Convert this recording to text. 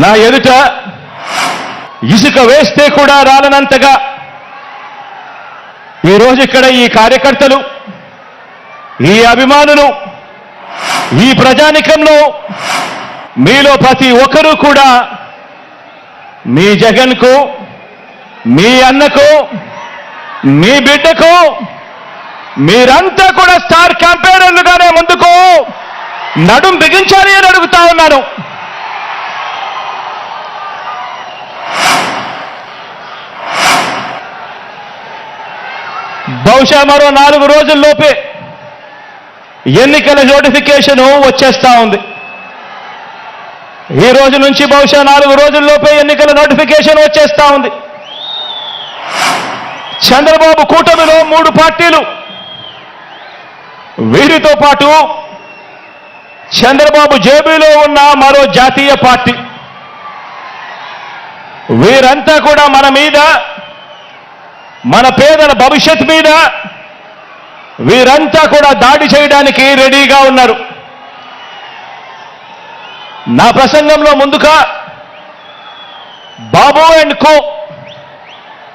నా ఎదుట ఇసుక వేస్తే కూడా రాలనంతగా ఈరోజు ఇక్కడ ఈ కార్యకర్తలు, ఈ అభిమానులు, ఈ ప్రజానికంలో మీలో ప్రతి ఒక్కరూ కూడా మీ జగన్కు, మీ అన్నకు, మీ బిడ్డకు మీరంతా కూడా స్టార్ క్యాంపెయినర్లుగానే ముందుకు నడుం బిగించాలి అని అడుగుతా ఉన్నాను. బహుశా మరో 4 రోజుల్లోపే ఎన్నికల నోటిఫికేషన్ వచ్చేస్తా ఉంది. ఈ రోజు నుంచి బహుశా 4 రోజుల్లోపే ఎన్నికల నోటిఫికేషన్ వచ్చేస్తా ఉంది. చంద్రబాబు కూటమిలో 3 పార్టీలు, వీరితో పాటు చంద్రబాబు జేబీలో ఉన్న మరో జాతీయ పార్టీ, వీరంతా కూడా మన మీద, మన పేదల భవిష్యత్ మీద వీరంతా కూడా దాడి చేయడానికి రెడీగా ఉన్నారు. నా ప్రసంగంలో ముందుగా బాబు అండ్ కో